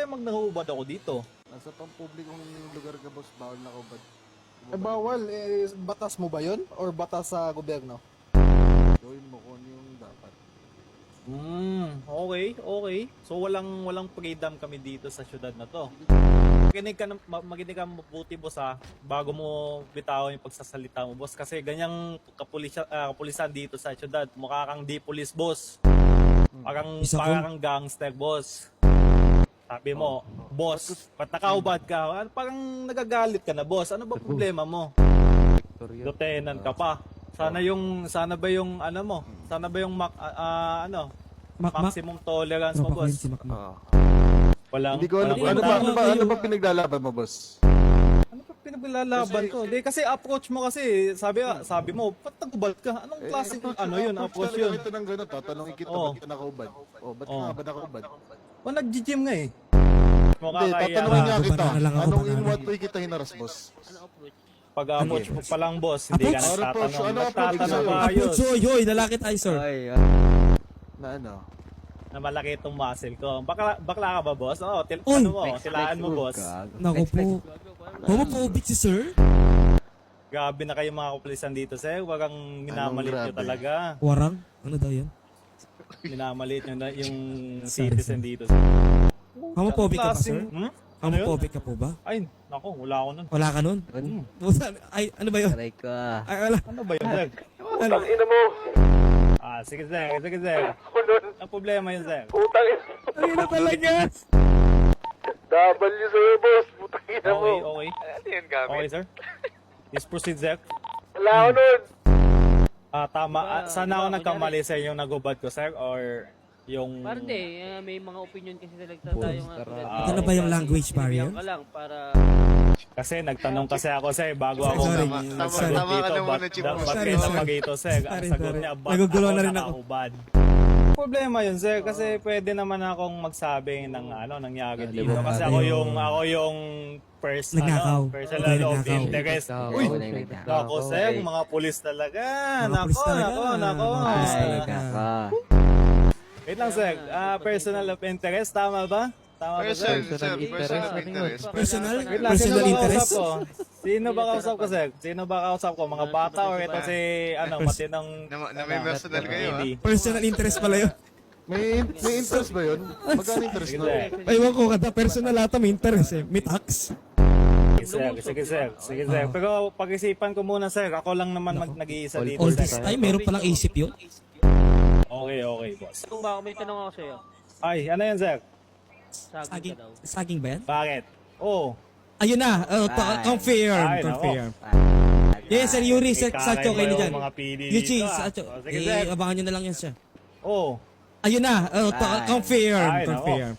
namang nangubad ako dito? Nasa pampublikong lugar ka, boss, bawal na kubad. Bawal, batas mo ba yun? Or batas sa gobyerno? Gawin mo kung ano yung dapat. Okay. So walang freedom kami dito sa syudad na to. Makinig ka mabuti, boss, ha, bago mo bitawan yung pagsasalita mo, boss, kasi ganyang kapulisan dito sa syudad, mukha kang di police, boss. Parang gangster, boss. Sabi mo, boss, ba't nakaubad ka? Parang nagagalit ka na, boss. Ano ba problema mo? Lieutenant ka pa. Sana ba yung ano mo? Sana ba yung maximum tolerance mo, boss? Hindi ko ano ba pinaglalaban mo, boss? Ano ba pinaglalaban ko? Di kasi approach mo kasi, sabi mo, ba't nagubad ka? Anong klaseng yun, approach yun? Ito ng gano'n, tatanungin kita, ba't ka nakaubad? Ba't ka ba nakaubad? O nag-gym nga eh. Hindi, tatanungin nga kita. Anong in what way kita hinaras, boss? Pag-approach mo pa lang, boss, hindi ka nagtatanong. Ano approach? Nagtatanong pa Approach, ayos. hoy, lalaki tayo, sir. Na ano? Na malaki itong muscle ko. Bakla ka ba, boss? Oo, Uy! tilaan mo, boss. Naku po. Homophobic si sir? Grabe na kayo mga kapulisan dito, sir. Wag kang minamalit nyo grabe? talaga. Warang? Ano daw yan? Minamalit nyo na yung Sorry, citizen sir. dito. Homophobic ka pa, sir? Ano yun? Homophobic ka po ba? Ay, naku, wala ako nun. Wala ka nun? Ay, ano ba yun? Aray ka. Ay, wala. Ano ba yun, sir? Ano? Sige, sir. Ang problema yun, sir. Ano na talaga? W sa'yo, boss. Putang ina mo. Okay. Ano yan gamit? Okay, sir. Please proceed, sir. Wala ako nun. Tama. Sana ako nagkamali sa yung nagubad ko, sir? Or yung... Parang hindi, may mga opinion kasi talaga tayo nga. Ito na ba yung language barrier? Ka lang para... Kasi nagtanong kasi ako, sir, bago ako Sorry. nagsagot Tama ka dito. na muna, Chief. Ba't Sorry, kita sorry. mag-ito, sir? Ang Sorry, sagot sorry. niya, ba't Nagugulo ako na rin ako. nakaubad? Problema yun, sir, kasi pwede naman akong magsabi ng nangyari dito. Kasi ako yung Nagnakaw. personal Okay, of nagnakaw. interest. Uy! Nako, sir, mga pulis talaga. Mga pulis talaga. Nako. Mga pulis talaga. Wait lang, sir. Personal of interest, tama ba? Tama ba, sir? Personal interest. Personal? Wait lang, Personal sino ba interest? kausap ko? Sino ba kausap ko, sir? Sino ba kausap ko? Mga bata or ito si, matinong... Na may personal kayo, ha? Personal interest pala yun. May interest ba yun? Magkano interest Sige, na? sir. Aywan ko kada, personal ata may interest eh. May tax. Sige, sir. Pero pag-isipan ko muna, sir. Ako lang naman nag-iisa dito, All this sir. time, meron palang isip yun. Okay, boss. Kung ba, may tanong ako sa'yo. Ay, ano yan, sir? Saging ka daw. Saging ba yan? Bakit? Oh, Ayun na, confirm. Ay, Confirm. Yes, sir, yung research sa Ikakay Cho kayo mo dyan. yung mga PD Yung dito, cheese, ah. sa Cho. Oh, sige, sir. Abangan nyo na lang yan, sir. oh. Ayun na, confirm. Ay, nako. Confirm.